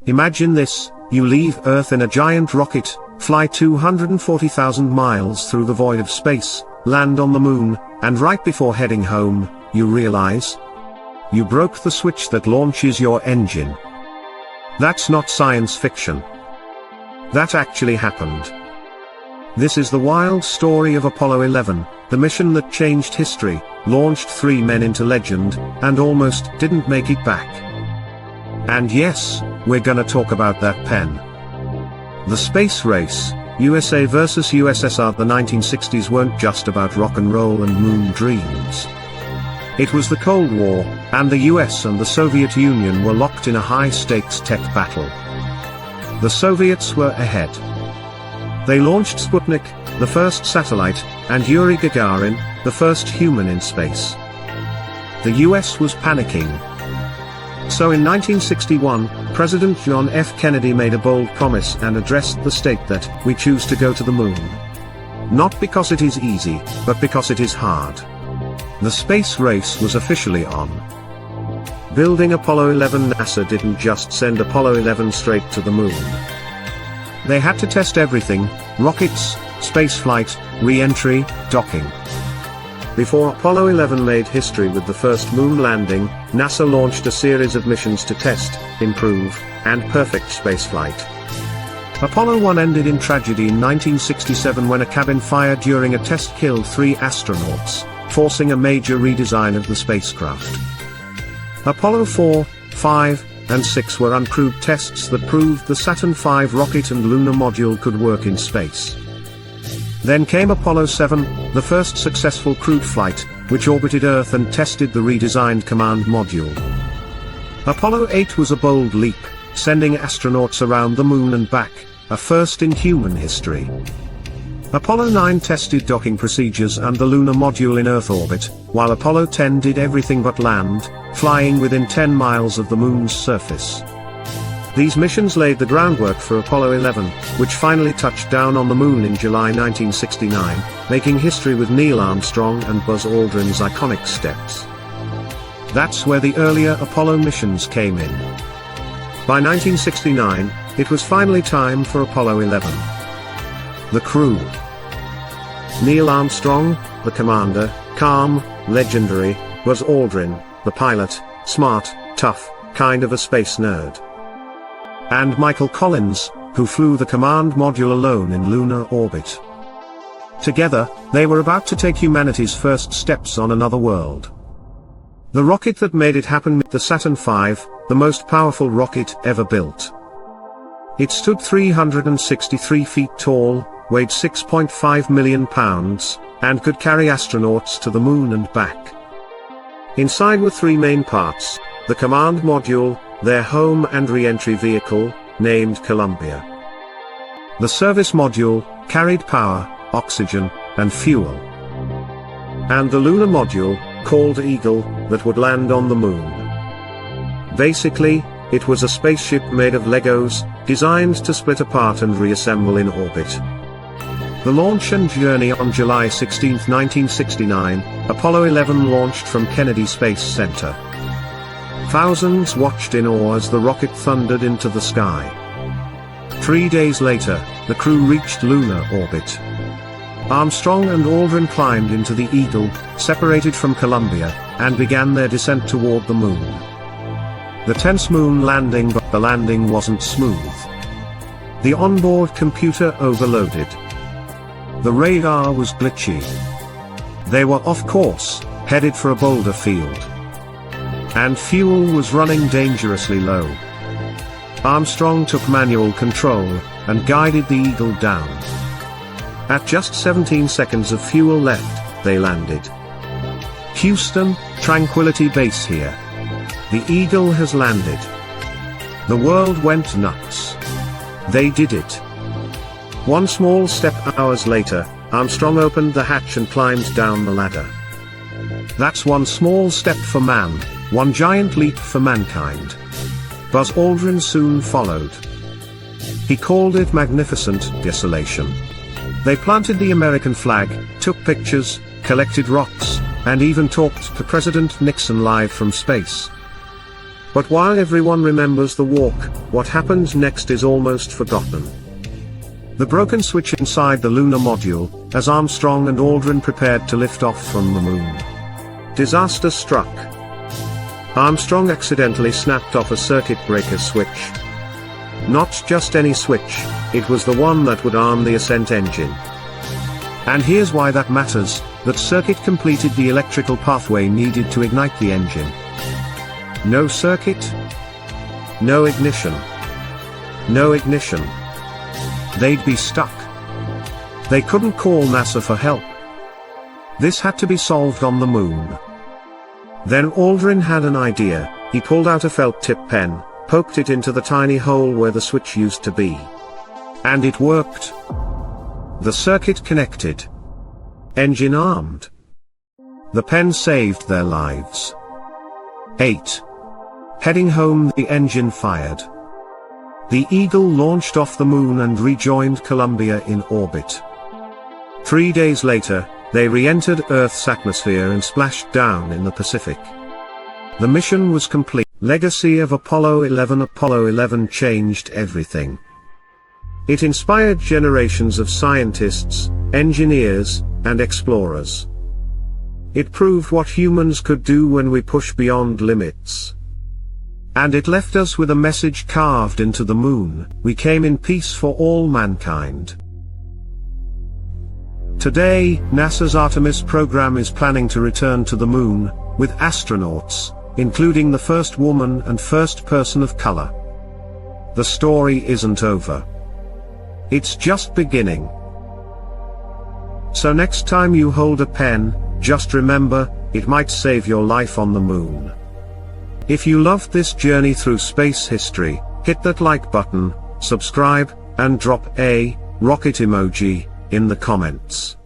Imagine this: you leave Earth in a giant rocket, fly 240,000 miles through the void of space, land on the moon, and right before heading home, you realize you broke the switch that launches your engine. That's not science fiction. That actually happened. This is the wild story of Apollo 11, the mission that changed history, launched 3 men into legend, and almost didn't make it back. And yes, we're gonna talk about that pen. The space race, USA versus USSR. The 1960s weren't just about rock and roll and moon dreams. It was the Cold War, and the US and the Soviet Union were locked in a high-stakes tech battle. The Soviets were ahead. They launched Sputnik, the first satellite, and Yuri Gagarin, the first human in space. The US was panicking. So in 1961, President John F. Kennedy made a bold promise and addressed the state that we choose to go to the moon. Not because it is easy, but because it is hard. The space race was officially on. Building Apollo 11. NASA didn't just send Apollo 11 straight to the moon. They had to test everything: rockets, spaceflight, re-entry, docking. Before Apollo 11 made history with the first moon landing, NASA launched a series of missions to test, improve, and perfect spaceflight. Apollo 1 ended in tragedy in 1967 when a cabin fire during a test killed 3 astronauts, forcing a major redesign of the spacecraft. Apollo 4, 5, and 6 were uncrewed tests that proved the Saturn V rocket and Lunar module could work in space. Then came Apollo 7, the first successful crewed flight, which orbited Earth and tested the redesigned command module. Apollo 8 was a bold leap, sending astronauts around the moon and back, a first in human history. Apollo 9 tested docking procedures and the lunar module in Earth orbit, while Apollo 10 did everything but land, flying within 10 miles of the moon's surface. These missions laid the groundwork for Apollo 11, which finally touched down on the moon in July 1969, making history with Neil Armstrong and Buzz Aldrin's iconic steps. That's where the earlier Apollo missions came in. By 1969, it was finally time for Apollo 11. The crew. Neil Armstrong, the commander, calm, legendary; Buzz Aldrin, the pilot, smart, tough, kind of a space nerd. And Michael Collins, who flew the command module alone in lunar orbit. Together, they were about to take humanity's first steps on another world. The rocket that made it happen, the Saturn V, the most powerful rocket ever built. It stood 363 feet tall, weighed 6.5 million pounds, and could carry astronauts to the moon and back. Inside were 3 main parts: the command module, their home and re-entry vehicle, named Columbia. The service module carried power, oxygen, and fuel. And the lunar module, called Eagle, that would land on the moon. Basically, it was a spaceship made of Legos, designed to split apart and reassemble in orbit. The launch and journey on July 16, 1969, Apollo 11 launched from Kennedy Space Center. Thousands watched in awe as the rocket thundered into the sky. 3 days later, the crew reached lunar orbit. Armstrong and Aldrin climbed into the Eagle, separated from Columbia, and began their descent toward the moon. The tense moon landing, but the landing wasn't smooth. The onboard computer overloaded. The radar was glitchy. They were off course, headed for a boulder field. And fuel was running dangerously low. Armstrong took manual control, and guided the Eagle down. At just 17 seconds of fuel left, they landed. Houston, Tranquility Base here. The Eagle has landed. The world went nuts. They did it. One small step. Hours later, Armstrong opened the hatch and climbed down the ladder. That's one small step for man, one giant leap for mankind. Buzz Aldrin soon followed. He called it magnificent desolation. They planted the American flag, took pictures, collected rocks, and even talked to President Nixon live from space. But while everyone remembers the walk, what happened next is almost forgotten. The broken switch inside the lunar module, as Armstrong and Aldrin prepared to lift off from the moon. Disaster struck. Armstrong accidentally snapped off a circuit breaker switch. Not just any switch, it was the one that would arm the ascent engine. And here's why that matters: that circuit completed the electrical pathway needed to ignite the engine. No circuit? No ignition. No ignition. They'd be stuck. They couldn't call NASA for help. This had to be solved on the moon. Then Aldrin had an idea. He pulled out a felt tip pen, poked it into the tiny hole where the switch used to be. And it worked. The circuit connected. Engine armed. The pen saved their lives. 8. Heading home, the engine fired. The Eagle launched off the moon and rejoined Columbia in orbit. 3 days later, they re-entered Earth's atmosphere and splashed down in the Pacific. The mission was complete. Legacy of Apollo 11. Apollo 11 changed everything. It inspired generations of scientists, engineers, and explorers. It proved what humans could do when we push beyond limits. And it left us with a message carved into the moon: we came in peace for all mankind. Today, NASA's Artemis program is planning to return to the moon, with astronauts, including the first woman and first person of color. The story isn't over. It's just beginning. So next time you hold a pen, just remember, it might save your life on the moon. If you loved this journey through space history, hit that like button, subscribe, and drop a rocket emoji in the comments.